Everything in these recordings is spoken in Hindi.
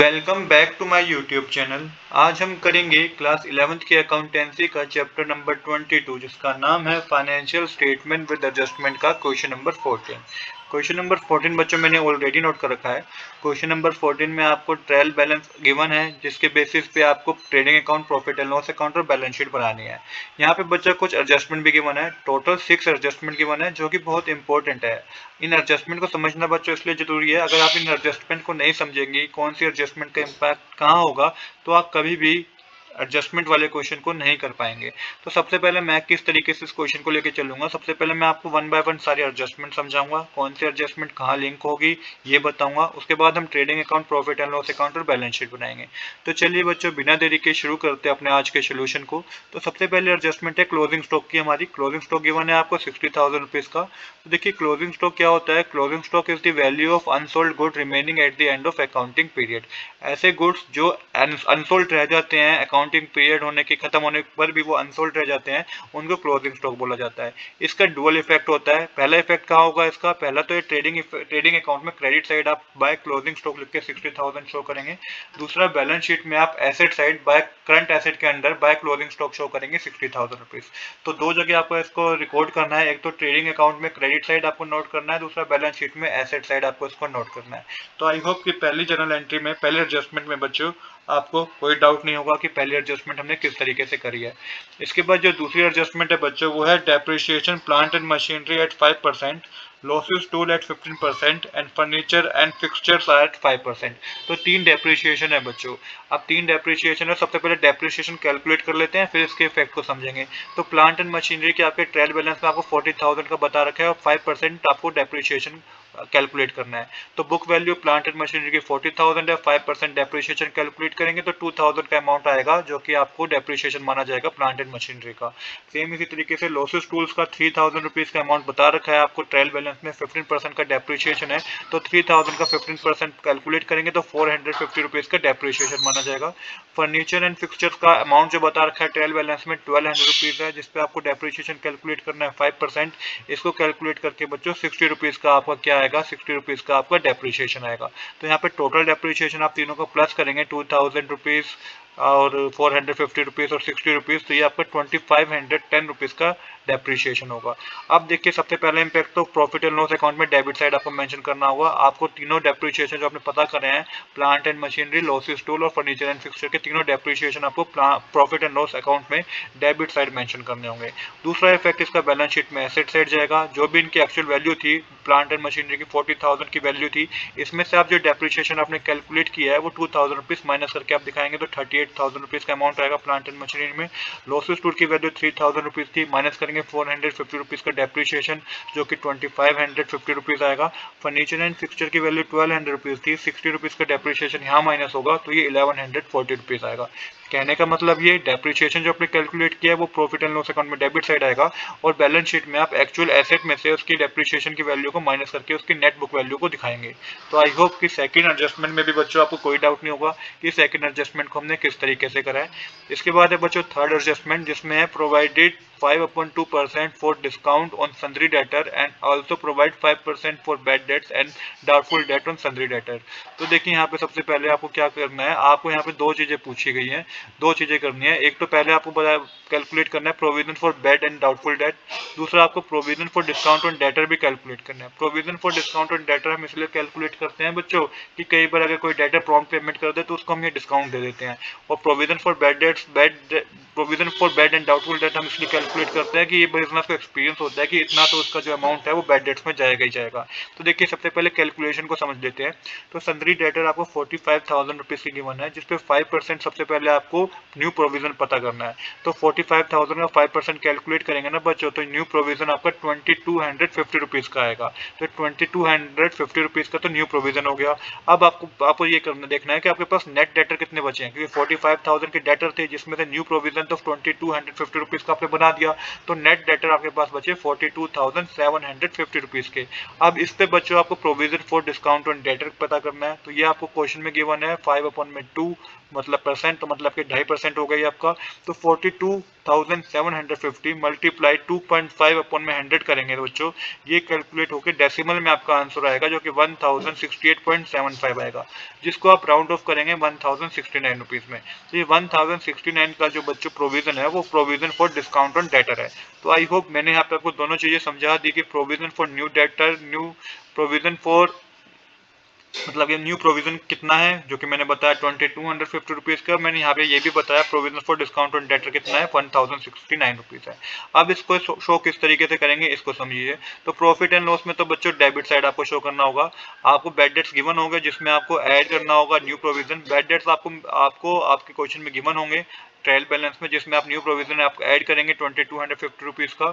Welcome back to my YouTube channel. आज हम करेंगे क्लास 11th की अकाउंटेंसी का चैप्टर नंबर 22 जिसका नाम है फाइनेंशियल स्टेटमेंट विद एडजस्टमेंट का क्वेश्चन नंबर 14। क्वेश्चन नंबर 14 बच्चों मैंने ऑलरेडी नोट कर रखा है। क्वेश्चन नंबर 14 में आपको ट्रायल बैलेंस गिवन है जिसके बेसिस पे आपको trading account, profit and loss account और बैलेंस शीट बनानी है। यहाँ पे बच्चा कुछ एडजस्टमेंट भी गिवन है, टोटल 6 एडजस्टमेंट गिवन है जो कि बहुत इंपॉर्टेंट है। इन एडजस्टमेंट को समझना बच्चों इसलिए जरूरी है, अगर आप इन एडजस्टमेंट को नहीं समझेंगे कौन सी एडजस्टमेंट का इम्पैक्ट कहाँ होगा तो आप कभी भी एडजस्टमेंट वाले क्वेश्चन को नहीं कर पाएंगे। तो सबसे पहले मैं किस तरीके से इस क्वेश्चन को लेकर चलूंगा, सबसे पहले मैं आपको वन बाय वन सारी एडजस्टमेंट समझाऊंगा, कौन सी एडजस्टमेंट कहाँ लिंक होगी ये बताऊंगा। उसके बाद हम trading account, profit and loss account और बैलेंस शीट बनाएंगे। तो चलिए बच्चों बिना देरी के शुरू करते हैं अपने आज के सोल्यूशन को। तो सबसे पहले एडजस्टमेंट है क्लोजिंग स्टॉक की। हमारी क्लोजिंग स्टॉक गिवन है आपको 60,000 रुपीज का। तो देखिए क्लोजिंग स्टॉक क्या होता है। Closing stock is the value of unsold good remaining at the end of accounting period. ऐसे गुड्स जो अनसोल्ड रह जाते हैं, अकाउंटिंग पीरियड होने के खत्म होने पर भी वो अनसोल्ड रह जाते हैं, उनको क्लोजिंग स्टॉक बोला जाता है। इसका डुअल इफेक्ट होता है। पहला इफेक्ट कहाँ होगा इसका, पहला तो ये ट्रेडिंग अकाउंट में क्रेडिट साइड आप बाय क्लोजिंग स्टॉक लिख के 60,000 शो करेंगे। दूसरा बैलेंस शीट में आप asset side by current asset के under by closing stock show करेंगे 60,000 रुपीज। तो दो जगह आपको इसको रिकॉर्ड करना है, एक तो ट्रेडिंग अकाउंट में क्रेडिट साइड आपको नोट करना है, दूसरा बैलेंस शीट में एसेट साइड आपको इसको नोट करना है। तो आई होप कि पहली जर्नल एंट्री में, पहले एडजस्टमेंट में बच्चों आपको कोई डाउट नहीं होगा कि पहली एडजस्टमेंट हमने किस तरीके से करी है। इसके बाद जो दूसरी एडजस्टमेंट है बच्चों वो है depreciation plant and machinery at 5%, losses tool at 15% and furniture and fixtures at 5%। तो तीन डेप्रिसिएशन है बच्चों। अब तीन डेप्रिसिएशन है, सबसे पहले डेप्रिसिएशन कैलकुलेट कर लेते हैं फिर इसके इफेक्ट को समझेंगे। तो प्लांट एंड मशीनरी के आपके ट्रायल बैलेंस में आपको 40,000 का बता रखा है और 5% आपको डेप्रिसिएशन कैलकुलेट करना है। तो book value plant and machinery की 40,000 है, 5% डेप्रिसिएशन कैलकुलेट करेंगे तो 2,000 का अमाउंट आएगा जो कि आपको डेप्रिसिएशन माना जाएगा प्लांट एंड मशीनरी का। सेम इसी तरीके से लॉसेस टूल्स का 3,000 रुपीज का अमाउंट बता रखा है आपको, ट्रायल बैलेंस में 15% का डेप्रिसिएशन है तो 3,000 का 15% कैलकुलेट करेंगे तो 450 रुपीज का डेप्रिसिएशन माना जाएगा। फर्नीचर एंड फिक्सचर्स का अमाउंट जो बता रखा है ट्रायल बैलेंस में 1,200 रुपीज है, जिसपे आपको डेप्रिसिएशन कैलकुलेट करना है 5%। इसको कैलकुलेट करके बच्चों 60 रुपीज का आपका क्या आएगा, 60 रुपीज का आपका डेप्रिसिएशन आएगा। तो यहाँ पे टोटल डेप्रिसिएशन आप तीनों को प्लस करेंगे 2,000 रुपीज और 450 रुपीज और 60 रुपीज, तो ये आपका 2,510 रुपीज का डेप्रिसिएशन होगा। अब देखिए सबसे पहले इम्पैक्ट तो प्रॉफिट एंड लॉस अकाउंट में डेबिट साइड आपको मेंशन करना होगा। आपको तीनों डेप्रिसिएशन जो आपने पता करे हैं, plant and machinery, losses tool और फर्नीचर एंड फिक्सचर के तीनों डेप्रिसिएशन आपको प्रॉफिट एंड लॉस अकाउंट में डेबिट साइड मेंशन करने होंगे। दूसरा इफेक्ट इसका बैलेंस शीट में एसेट साइड जाएगा। जो भी इनकी एक्चुअल वैल्यू थी, प्लांट एंड मशीनरी की 40,000 की वैल्यू थी, इसमें से आप जो डेप्रिसिएशन आपने कैलकुलेट किया है वो 2,000 रुपीज माइनस करके आप दिखाएंगे तो 38,000 रुपीज का अमाउंट आएगा प्लांट एंड मशीनरी में। लॉसेस टूल की वैल्यू 3,000 रुपीज थी, माइनस करेंगे 450 रुपीज का डेप्रिसिएशन जो कि 2,550 रुपीज आएगा। फर्नीचर एंड फिक्सचर की वैल्यू 1,200 रुपीज थी, 60 रुपीज का डेप्रिसिएशन यहाँ माइनस होगा तो ये 1,140 रुपीज आएगा। कहने का मतलब ये डेप्रिसिएशन जो आपने कैलकुलेट किया है वो प्रॉफिट एंड लॉस अकाउंट में डेबिट साइड आएगा और बैलेंस शीट में आप एक्चुअल एसेट में से उसकी डेप्रिसिएशन की वैल्यू को माइनस करके उसकी नेट बुक वैल्यू को दिखाएंगे। तो आई होप कि सेकंड एडजस्टमेंट में भी बच्चों आपको कोई डाउट नहीं होगा कि सेकंड एडजस्टमेंट को हमने किस तरीके से करा है। इसके बाद है बच्चों थर्ड एडजस्टमेंट जिसमें है provided 5/2% for discount on sundry debtor and also provide 5% for bad debts and doubtful debt on sundry debtor. तो देखिए यहाँ पे सबसे पहले आपको क्या करना है, आपको यहाँ पे दो चीजें पूछी गई हैं, दो चीजें करनी है। एक तो पहले आपको कैलकुलेट करना है provision for bad and doubtful debt, दूसरा आपको provision for discount on debtor भी कैलकुलेट करना है। Provision for discount on debtor हम इसलिए कैलकुलेट करते हैं बच्चों कि कई बार अगर कोई डेटर प्रॉम्प्ट पेमेंट कर दे तो उसको हम ये डिस्काउंट दे देते हैं। और provision for provision for bad and doubtful debt हम इसलिए कैलकुलेट करते हैं कि ये बिजनेस को एक्सपीरियंस होता है कि इतना तो उसका जो अमाउंट है वो बैड डेट्स में जाएगा ही जाएगा। तो देखिए सबसे पहले कैलकुलेशन को समझ लेते हैं। तो सन्ड्री डेटर आपको 45,000 रुपीज की गिवन है जिसपे 5% सबसे पहले आपको न्यू प्रोविजन पता करना है। तो 45,000 का 5% कैलकुलेट करेंगे ना बच्चों तो न्यू प्रोविजन आपका 2,250 रुपीज का आएगा। तो 2,250 रुपीज का तो न्यू प्रोविजन हो गया। अब आपको ये करना देखना है कि आपके पास नेट डेटर कितने बचे हैं, क्योंकि 45,000 के डेटर थे जिसमें से न्यू प्रोविजन तो 2,250 रुपीज का आपने बना दिया, तो नेट डेटर आपके पास बचे 42,750 रुपीज के। अब इस पे बच्चों आपको provision for discount on debtor पता करना है। तो ये आपको क्वेश्चन में गिवन है 5/2 मतलब परसेंट, तो मतलब कि 2.5% हो गई आपका। तो 1750 मल्टीप्लाई 2.5 अपॉन में 100 करेंगे तो बच्चों ये कैलकुलेट होकर डेसिमल में आपका आंसर आएगा जो कि 1068.75 आएगा, जिसको आप राउंड ऑफ करेंगे 1069 रुपीज में। तो ये 1069 का जो बच्चों प्रोविजन है वो provision for discount on debtor है। तो आई होप मैंने यहाँ पे आपको दोनों चीजें समझा दी कि provision for new debtor, new provision for मतलब ये न्यू प्रोविजन कितना है जो कि मैंने बताया 2250 रुपीज का। मैंने यहाँ पे ये भी बताया provision for discount on debtor कितना है 1069 रुपीज है। अब इसको शो किस तरीके से करेंगे इसको समझिए। तो प्रॉफिट एंड लॉस में तो बच्चों डेबिट साइड आपको शो करना होगा, आपको बैड डेट्स गिवन होंगे जिसमें आपको ऐड करना होगा न्यू प्रोविजन। बैड डेट्स आपको आपके क्वेश्चन में गिवन होंगे ट्रायल बैलेंस में, जिसमें आप न्यू प्रोविजन आप ऐड करेंगे 2250 रुपीज का।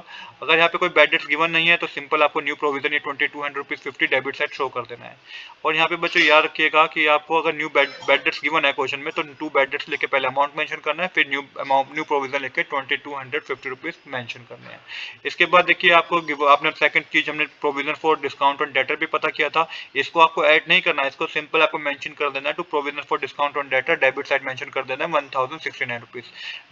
अगर यहाँ पे कोई बैड डेट्स गिवन नहीं है तो सिंपल आपको न्यू प्रोविजन ये 2200 रुपीज 50 डेबिट साइड शो कर देना है। और यहाँ पे बच्चों याद रखिएगा कि आपको अगर न्यू बैड डेट्स गिवन है क्वेश्चन में तो 2 बैड डेट्स लेके पहले अमाउंट मेंशन करना है, फिर न्यू प्रोविजन लेके 2250 रुपीज मेंशन करने हैं। इसके बाद देखिए आपको आपने सेकंड चीज हमने provision for discount on debtor भी पता किया था, इसको आपको ऐड नहीं करना है, इसको सिंपल आपको मेंशन कर देना है to provision for discount on debtor debit side mention कर देना है 1069 रुपीज।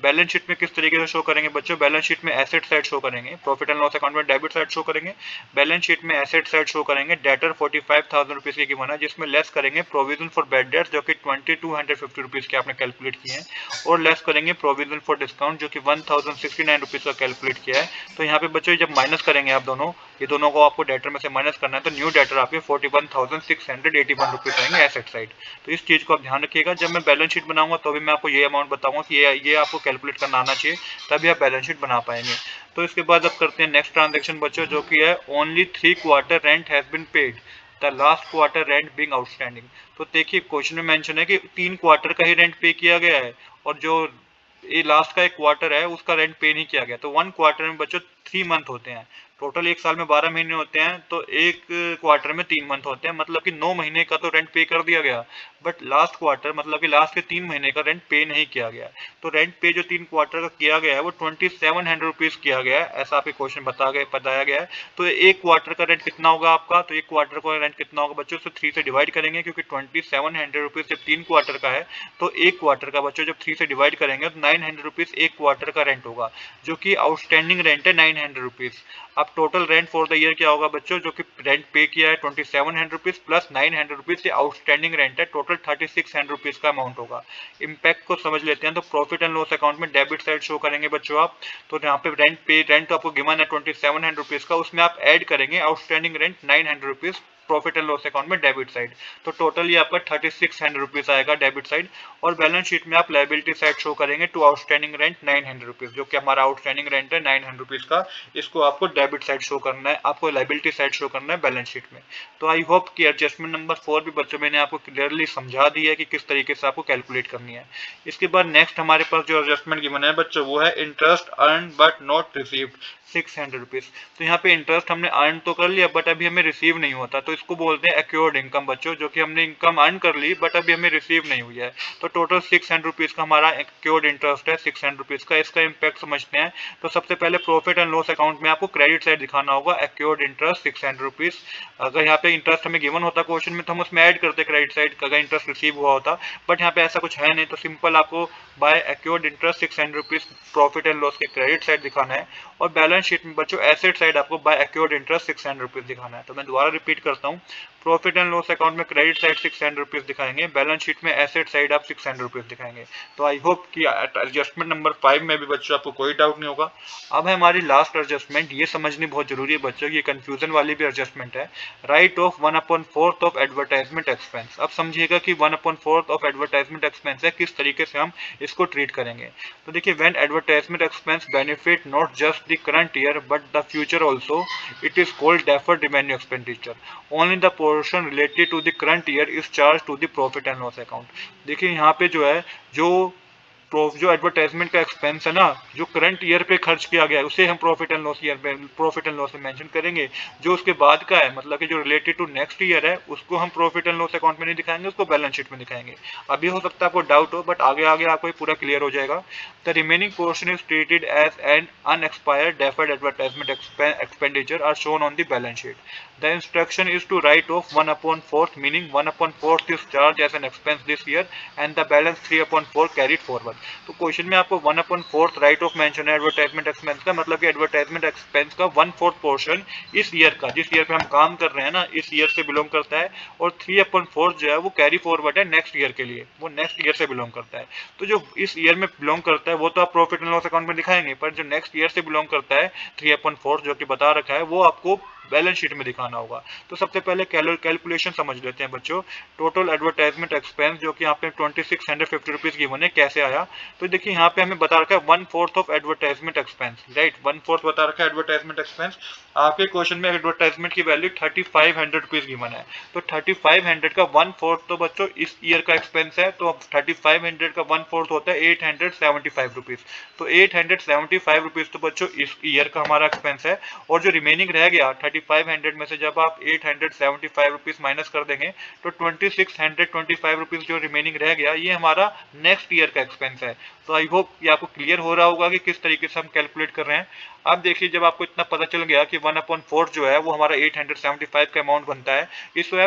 बैलेंस शीट में किस तरीके से शो करेंगे बच्चों, बैलेंस शीट में एसेट साइड शो करेंगे, प्रॉफिट एंड लॉस अकाउंट में डेबिट साइड शो करेंगे, बैलेंस शीट में एसेट साइड शो करेंगे। डेटर 45,000 रुपीज की गिवन है जिसमें लेस करेंगे प्रोविजन फॉर बैड डेट्स जो कि 2250 रुपीज के आपने कैलकुलेट किए हैं, और लेस करेंगे प्रोविजन फॉर डिस्काउंट जो कि 1069 रुपीज का कैलकुलेट किया है। तो यहाँ पे बच्चों जब माइनस करेंगे आप ये दोनों को आपको डेटर में से माइनस करना है तो न्यू डेटर आपके 41,681 रुपीज आएंगे एसेट साइड। तो इस चीज को आप ध्यान रखिएगा, जब मैं बैलेंस शीट बनाऊंगा तो भी मैं आपको ये अमाउंट बताऊंगा कि ये आपको कैलकुलेट करना आना चाहिए, तभी आप बैलेंस शीट बना पाएंगे। तो इसके बाद अब करते हैं नेक्स्ट ट्रांजेक्शन बच्चों जो कि है only 3 quarter rent has been paid the last quarter rent being outstanding. तो देखिए क्वेश्चन में मेंशन है कि 3 क्वार्टर का ही रेंट पे किया गया है और जो ये लास्ट का एक क्वार्टर है उसका रेंट पे नहीं किया गया। तो 1 क्वार्टर में बच्चों 3 मंथ होते हैं, टोटल एक साल में 12 महीने होते हैं, तो एक क्वार्टर में 3 मंथ होते हैं, मतलब कि 9 महीने का तो रेंट पे कर दिया गया, बट लास्ट क्वार्टर मतलब कि लास्ट के 3 महीने का रेंट पे नहीं किया गया। तो रेंट पे जो 3 क्वार्टर का किया गया है वो 2700 रुपीज किया गया है, ऐसा आपके क्वेश्चन बताया गया है। तो एक क्वार्टर का रेंट कितना होगा आपका, तो एक क्वार्टर का रेंट कितना होगा बच्चों, से 3 से डिवाइड करेंगे क्योंकि 2700 रुपीज जब 3 क्वार्टर का है तो एक क्वार्टर का बच्चों जब 3 से डिवाइड करेंगे तो 900 रुपीज एक क्वार्टर का रेंट होगा जो कि आउटस्टैंडिंग रेंट है 900 रुपीज। अब total rent for the year क्या होगा बच्चों, जो कि रेंट पे किया है 2700 रुपीज प्लस 900 रुपीज से आउटस्टैंडिंग रेंट है, टोटल 3600 रुपीज का अमाउंट होगा। इम्पैक्ट को समझ लेते हैं। तो प्रॉफिट एंड लॉस अकाउंट में डेबिट साइड शो करेंगे बच्चों आप, तो यहाँ पे रेंट तो आपको गिवन है 2700 रुपीज का, उसमें आप ऐड करेंगे outstanding rent 900 rupees profit and loss account में डेबिट साइड, तो टोटल ये आपका 3600 रुपीज आएगा डेबिट साइड। और बैलेंस शीट में आप लायबिलिटी साइड शो करेंगे टू आउटस्टैंडिंग रेंट 900 रुपीज, जो कि हमारा आउटस्टैंडिंग रेंट है 900 रुपीज का, इसको आपको डेबिट साइड शो करना है, आपको लायबिलिटी साइड शो करना है बैलेंस शीट में। तो आई होप कि एडजस्टमेंट नंबर 4 भी बच्चों मैंने आपको क्लियरली समझा दी है कि किस तरीके से आपको कैलकुलेट करनी है। इसके बाद नेक्स्ट हमारे पास जो एडजस्टमेंट गिवन है बच्चों वो है interest earn but not received 600 rupees. तो यहाँ पे इंटरेस्ट हमने अर्न तो कर लिया बट अभी हमें रिसीव नहीं होता, तो इसको बोलते हैं एक्योर्ड इनकम बच्चों, जो कि हमने इनकम अर्न कर ली बट अभी हमें रिसीव नहीं हुई है। तो टोटल 600 रुपीज का हमारा एक्योर्ड इंटरेस्ट है 600 रुपीज का। इसका इम्पैक्ट समझते हैं। तो सबसे पहले प्रॉफिट एंड लॉस अकाउंट में आपको क्रेडिट साइड दिखाना होगा एक्योर्ड इंटरेस्ट 600 रुपीज। अगर यहाँ पे इंटरेस्ट हमें गिवन होता क्वेश्चन में तो हम उसमें ऐड करते क्रेडिट साइड अगर इंटरेस्ट रिसीव हुआ होता, बट यहाँ पे ऐसा कुछ है नहीं, तो सिंपल आपको by accrued interest 600 rupees profit and loss के क्रेडिट साइड दिखाना है। और बैलेंस शीट में बच्चों एसेट साइड आपको बाय एक्योर्ड इंटरेस्ट 600 रुपीज दिखाना है। तो मैं दोबारा रिपीट करता हूँ, प्रॉफिट एंड लॉस अकाउंट में क्रेडिट साइड 600 रुपीज दिखाएंगे, बैलेंस शीट में एसेट साइड आप 600 रुपीज दिखाएंगे। तो आई होप कि एडजस्टमेंट नंबर 5 में भी बच्चों आपको कोई डाउट नहीं होगा। अब है हमारी लास्ट एडजस्टमेंट, ये समझनी बहुत जरूरी है बच्चों, ये कंफ्यूजन वाली भी एडजस्टमेंट है। Right of 1/4 of advertisement expense. अब समझिएगा कि 1/4 ऑफ एडवर्टाइजमेंट एक्सपेंस है, किस तरीके से हम इसको ट्रीट करेंगे। तो देखिए when advertisement expense benefit not just the current year but the future also, it is called deferred revenue expenditure. Only the portion related to the current year is charge to the profit and loss account. देखिए यहाँ पे जो है जो एडवर्टाइजमेंट का एक्सपेंस है ना, जो करंट ईयर पे खर्च किया गया है उसे हम प्रॉफिट एंड लॉस में मेंशन करेंगे। जो उसके बाद का है मतलब कि जो रिलेटेड टू नेक्स्ट ईयर है उसको हम प्रॉफिट एंड लॉस अकाउंट में नहीं दिखाएंगे, उसको बैलेंस शीट में दिखाएंगे। अभी हो सकता है आपको डाउट हो बट आगे आगे आपको पूरा क्लियर हो जाएगा। The remaining portion is treated as an unexpired deferred advertisement expenditure are shown on the balance sheet. The instruction is to write off 1/4, meaning 1/4 is charged as an expense this year and the balance 3/4 carried forward. तो क्वेश्चन में आपको 1/4 राइट ऑफ मेंशन है एडवर्टाइजमेंट एक्सपेंस का, मतलब कि एडवर्टाइजमेंट एक्सपेंस का 1/4 पोर्शन इस ईयर का, जिस ईयर पे हम काम कर रहे हैं ना, इस ईयर से बिलोंग करता है, और 3/4 जो है वो कैरी फॉरवर्ड है नेक्स्ट ईयर के लिए, वो नेक्स्ट ईयर से बिलोंग करता है। तो जो इस ईयर में बिलोंग करता है वो तो आप प्रॉफिट एंड लॉस अकाउंट में दिखाएंगे, पर जो नेक्स्ट ईयर से बिलोंग करता है 3/4 जो कि बता रखा है, वो आपको बैलेंस शीट में दिखाना होगा। तो सबसे पहले कैलकुलेशन समझ लेते हैं बच्चों। टोटल एडवर्टाइजमेंट एक्सपेंस जो कि यहाँ पे 2650 रुपीज गिवन है, कैसे आया? तो देखिए यहाँ पे हमें बता रखा है 1/4 ऑफ एडवर्टाइजमेंट एक्सपेंस, राइट, 1/4 बता रखा है एडवर्टाइजमेंट एक्सपेंस। आपके क्वेश्चन में एडवर्टाइजमेंट की वैल्यू 3500 रुपीज गिवन है, तो 3500 का 1/4 तो बच्चों इस ईयर का एक्सपेंस है, तो 3500 का 1/4 होता है 875 रुपीज। तो 875 रुपीज तो बच्चों इस ईयर का हमारा एक्सपेंस है, और जो रिमेनिंग रह गया 3500 में से जब आप 875 रुपीज माइनस कर देंगे तो 2625 रुपीज जो रिमेनिंग रह गया, ये हमारा नेक्स्ट ईयर का एक्सपेंस है। तो आई होप ये आपको क्लियर हो रहा होगा कि किस तरीके से हम कैलकुलेट कर रहे हैं। अब देखिए, जब आपको इतना पता चल गया कि 1/4 जो है वो हमारा 875 का अमाउंट बनता है, इसे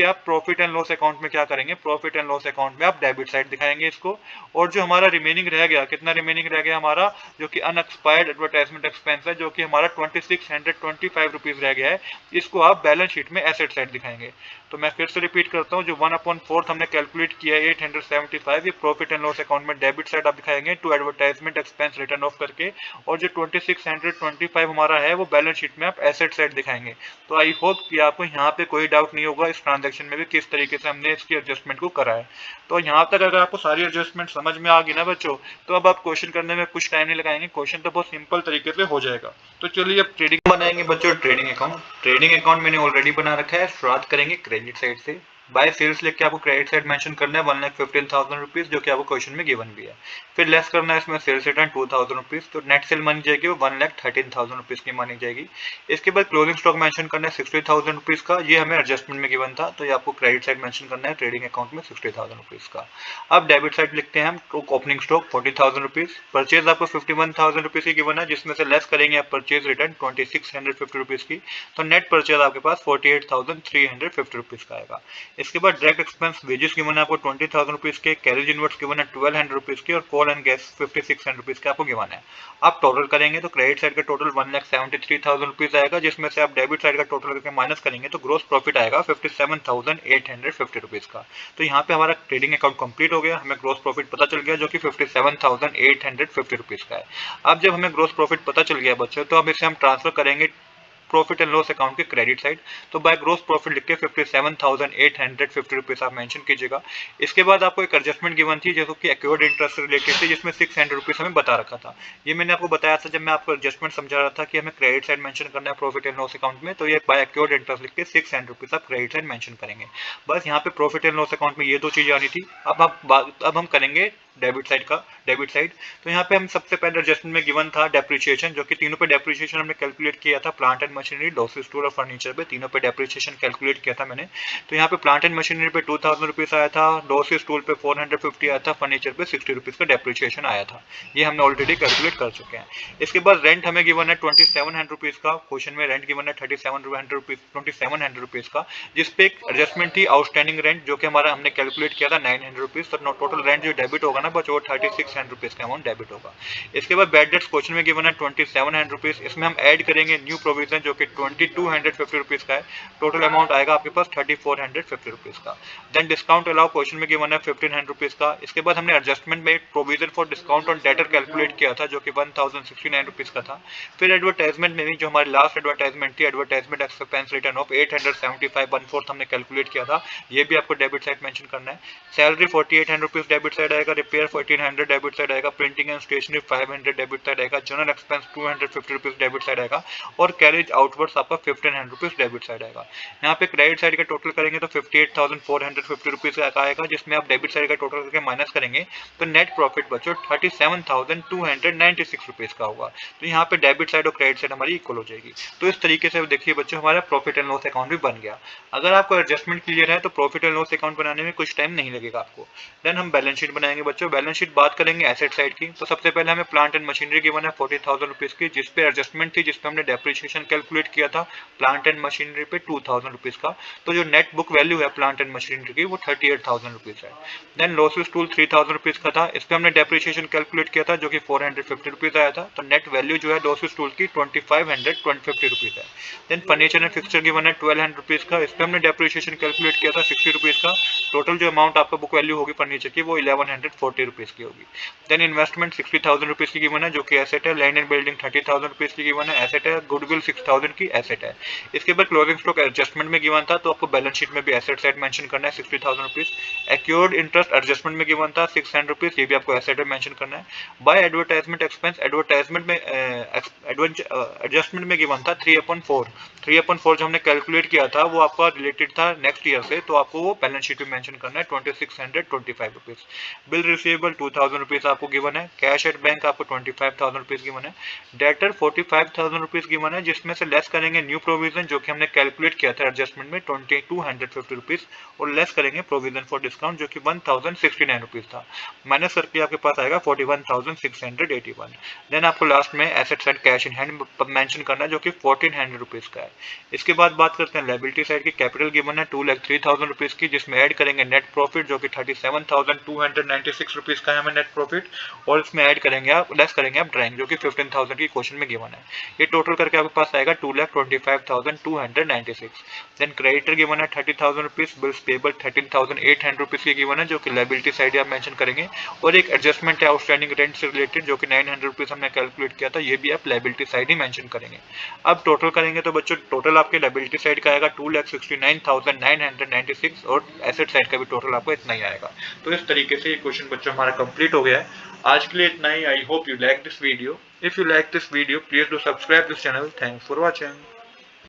आप प्रॉफिट एंड लॉस अकाउंट में क्या करेंगे, प्रॉफिट एंड लॉस अकाउंट में आप डेबिट साइड दिखाएंगे इसको, और जो हमारा रिमेनिंग रह गया, कितना रिमेनिंग रह गया हमारा, जो कि अनएक्सपायर्ड एडवर्टाइजमेंट एक्सपेंस है, जो कि हमारा 2625 रुपीज रह गया है, इसको आप बैलेंस शीट में एसेट साइड दिखाएंगे। तो मैं फिर से रिपीट करता हूँ, जो 1/4 हमने कैलकुलेट किया है 875, ये प्रॉफिट एंड लॉस अकाउंट में डेबिट साइड आप दिखाएंगे to advertisement expense written off करके, और जो 2625 हमारा है वो बैलेंस शीट में आप एसेट साइड दिखाएंगे। तो आई होप कि आपको यहाँ पे कोई डाउट नहीं होगा इस ट्रांजैक्शन में भी किस तरीके से हमने इसकी एडजस्टमेंट को करा है। तो यहाँ तक अगर आपको सारी एडजस्टमेंट समझ में आ गई ना बच्चों, तो अब आप क्वेश्चन करने में कुछ टाइम नहीं लगाएंगे, क्वेश्चन तो बहुत सिंपल तरीके से हो जाएगा। तो चलिए अब ट्रेडिंग बनाएंगे बच्चों, ट्रेडिंग अकाउंट। ट्रेडिंग अकाउंट मैंने ऑलरेडी बना रखा है, शुरुआत करेंगे क्रेडिट साइड से। बाय सेल्स लिख के आपको क्रेडिट साइड मेंशन करना है 1,15,000 रुपीज, जो कि आपको क्वेश्चन में गिवन भी है। फिर लेस करना है इसमें सेल्स रिटर्न 2,000 रुपीज, तो नेट सेल मानी जाएगी वो 1,13,000 रुपीज की मानी जाएगी। इसके बाद क्लोजिंग स्टॉक मेंशन करना है 60,000 रुपीज का, ये हमें एडजस्टमेंट में गिवन था, तो ये आपको क्रेडिट साइड मेंशन करना है ट्रेडिंग अकाउंट में 60,000 रुपीज का। अब डेबिट साइड लिखते हैं हम, ओपनिंग स्टॉक 40,000 रुपीज, परचेज आपको 51,000 रुपीज की गिवन है, जिसमें से लेस करेंगे आप परचेज रिटर्न 2650 रुपीज की, तो नेट परचेज आपके पास 48,350 रुपीज का आएगा। इसके बाद डायरेक्ट एक्सपेंस वेजेस गिवन है आपको 20,000 रुपीज के, कैरेज इनवर्ट्स गिवन है 1200 रुपीज के, और कोल एंड गैस 5600 रुपीज के आपको गिवन है। आप टोटल करेंगे तो क्रेडिट साइड का टोटल 1,73,000 रुपीज आएगा, जिसमें से आप डेबिट साइड का टोटल करके माइनस करेंगे तो ग्रोस प्रॉफिट आएगा 57,850 रुपीज का। तो यहाँ पे हमारा ट्रेडिंग अकाउंट कंप्लीट हो गया, हमें ग्रोस प्रॉफिट पता चल गया जो कि 57,850 रुपीज का है। अब जब हमें ग्रोस प्रॉफिट पता चल गया बच्चों, तो अब इसे हम ट्रांसफर करेंगे प्रॉफिट एंड लॉस अकाउंट के क्रेडिट साइड। तो बाय ग्रोस प्रॉफिट लिख के 57,850 रुपीज आप मेंशन कीजिएगा। इसके बाद आपको एक एडजस्टमेंट गिवन थी जो कि एक्योर्ड इंटरेस्ट से रिलेटेड थी, जिसमें 600 रुपीज हमें बता रखा था। ये मैंने आपको बताया था जब मैं आपको एडजस्टमेंट समझा रहा था कि हमें क्रेडिट साइड मेंशन करना है प्रॉफिट एंड लॉस अकाउंट में, तो ये बाय एक्योर्ड इंटरेस्ट लिख के 600 रुपीज आप क्रेडिट साइड मेंशन करेंगे। बस यहाँ पे प्रॉफिट एंड लॉस अकाउंट में ये दो चीजें आनी थी। अब हम करेंगे डेबिट साइड। तो यहाँ पे हम सबसे पहले एडजस्टमेंट में गिवन था डेप्रिसिएशन, जो कि तीनों पे डेप्रिसिएशन हमने कैलकुलेट किया था, plant and machinery, losses tool और फर्नीचर पे, तीनों पे डेप्रिसिएशन कैलकुलेट किया था मैंने। तो यहाँ पे प्लांट एंड मशीनरी पे 2,000 रुपीज आया था, लॉसेस टूल पे 450 आया था, फर्नीचर पे 60 रुपीज का डेप्रिसिएशन आया था। ये हमने ऑलरेडी कैलकुलेट कर चुके हैं। इसके बाद रेंट हमें गिवन है 2700 रुपीज का, क्वेश्चन में रेंट गिवन है 2700 रुपीज का, जिसपे एक एडजस्टमेंट थी आउटस्टैंडिंग रेंट, जो कि हमारा हमने कैलकुलेट किया था 900 रुपीज। तो टोटल रेंट जो डेबिट होगा ना बच्चों, 3600 रुपीज का अमाउंट डेबिट होगा। इसके बाद बैड डेट्स क्वेश्चन में गिवन है 2700 रुपीज, इसमें हम ऐड करेंगे न्यू प्रोविजन जो कि 2250 रुपीज का है, टोटल अमाउंट आएगा आपके पास 3450 रुपीज का। देन डिस्काउंट अलाउ क्वेश्चन में गिवन है 1500 रुपीज का। इसके बाद हमने एडजस्टमेंट में provision for discount on debtor calculate किया था, जो कि 1069 रुपीज का था। फिर एडवर्टाइजमेंट में भी जो हमारी लास्ट एडवर्टाइजमेंट थी, एडवर्टाइजमेंट एक्सपेंस रिटर्न ऑफ 875 1/4 हमने कैलकुलेट किया था, ये भी आपको डेबिट साइड मेंशन करना है। सैलरी 4800 रुपीज डेबिट साइड आएगा, रिपेयर 1400 डेबिट साइड आएगा, printing and stationery 500 debit side आएगा, general expense 250 rupees debit side आएगा, और कैरेज आउटवर्ड्स आपका 1500 रुपीज डेबिट साइड आएगा। यहाँ पे क्रेडिट साइड का टोटल करेंगे तो 58,450 रुपीज का आएगा, जिसमें आप डेबिट साइड का टोटल करके माइनस करेंगे तो नेट प्रॉफिट बच्चों 37,296 रुपीज का होगा। तो यहाँ पे डेबिट साइड और क्रेडिट साइड हमारी इक्वल हो जाएगी। तो इस तरीके से देखिए बच्चों, हमारा प्रॉफिट एंड लॉस अकाउंट भी बन गया। अगर आपको एडजस्टमेंट क्लियर है तो प्रॉफिट एंड लॉस अकाउंट बनाने में कुछ टाइम नहीं लगेगा आपको। देन हम बैलेंस शीट बनाएंगे बच्चों। बच्चों बैलेंस शीट बात करेंगे एसेट साइड की, तो सबसे पहले हमें प्लांट एंड मशीनरी गिवन है 40,000 रुपीज की, जिसपे एडजस्टमेंट थी, जिसपे हमने डेप्रिसिएशन कैलकुलेट किया था प्लांट एंड मशीनरी पे 2,000 रुपीज का। तो जो नेट बुक वैल्यू है प्लांट एंड मशीनरी की वो 38,000 रुपीज है। देन लॉसेस टूल 3,000 रुपीज का था, इस पे हमने डेप्रिसिएशन कैलकुलेट किया था जो कि 450 रुपीज आया था। तो नेट वैल्यू जो है लॉसेस टूल की 2,550 रुपीज है। Then furniture and fixture given है 1,200 रुपीज का, इस पे हमने डेप्रिसिएशन कैलकुलेट किया था 60 रुपीज का। टोटल जो अमाउंट आपका बुक वैल्यू होगी फर्नीचर की वो 1,140 रुपीज की होगी। देन इन्वेस्टमेंट 60,000 रुपीज की गिवन है जो कि एसेट है। लैंड एंड बिल्डिंग 30,000 रुपीज की गिवन है, एसेट है। गुडविल 6,000 की एसेट है। इसके बाद क्लोजिंग स्टॉक एडजस्टमेंट में गिवन था, तो आपको बैलेंस शीट में भी एसेट साइड मेंशन करना है 60,000 रुपीज। एक्योर्ड इंटरेस्ट एडजस्टमेंट में गिवन था 600 रुपीज, ये भी आपको एसेट में मेंशन करना है। बाय एडवर्टाइजमेंट एक्सपेंस एडवर्टाइजमेंट में एडजस्टमेंट में गिवन था 3/4। 3/4 जो हमने कैलकुलेट किया था वो आपका रिलेटेड था नेक्स्ट ईयर से, तो आपको वो बैलेंस शीट में मेंशन करना है 2,625 रुपीज। बिल रिसीवेबल 2,000 रुपीज आपको गिवन है। कैश एट बैंक आपको 25,000 रुपीज गिवन है। डेटर 45,000 रुपीज गिवन है, जिसमें से लेस करेंगे न्यू प्रोविजन जो कि हमने कैलकुलेट किया था एडजस्टमेंट में 2,250 रुपीज, और लेस करेंगे प्रोविजन फॉर डिस्काउंट जो कि 1,069 रुपीज था। माइनस करके आपके पास आएगा 41,681। देन आपको लास्ट में asset side cash in hand mention करना है जो कि 1,400 रुपीज का है। इसके बाद बात करते हैं लायबिलिटी साइड की। कैपिटल गिवन है 2,03,000 रुपीज की, जिसमें ऐड करेंगे नेट प्रॉफिट जो कि 37,296 रुपीज का है हमें नेट प्रॉफिट, और इसमें ऐड करेंगे आप लेस करेंगे आप ड्राइंग जो कि 15,000 की क्वेश्चन में गिवन है। ये टोटल करके आपके पास आएगा 2,25,296। देन क्रेडिटर गिवन है 30,000 रुपीज। बिल्स पेबल 13,800 रुपीज की गिवन है जो कि लायबिलिटी साइड आप मेंशन करेंगे, और एक एडजस्टमेंट है आउटस्टैंडिंग रेंट से रिलेटेड जो कि 900 रुपीज हमने कैलकुलेट किया था, ये भी आप लायबिलिटी साइड ही मेंशन करेंगे। अब टोटल करेंगे तो बच्चों टोटल आपके लायबिलिटी साइड का आएगा 2,69,996, और एसेट साइड का भी टोटल आपको इतना ही आएगा। तो इस तरीके से ये क्वेश्चन बच्चों हमारा कंप्लीट हो गया है। आज के लिए इतना ही। I hope you like this video. If you like this video please do subscribe this channel. Thanks for watching.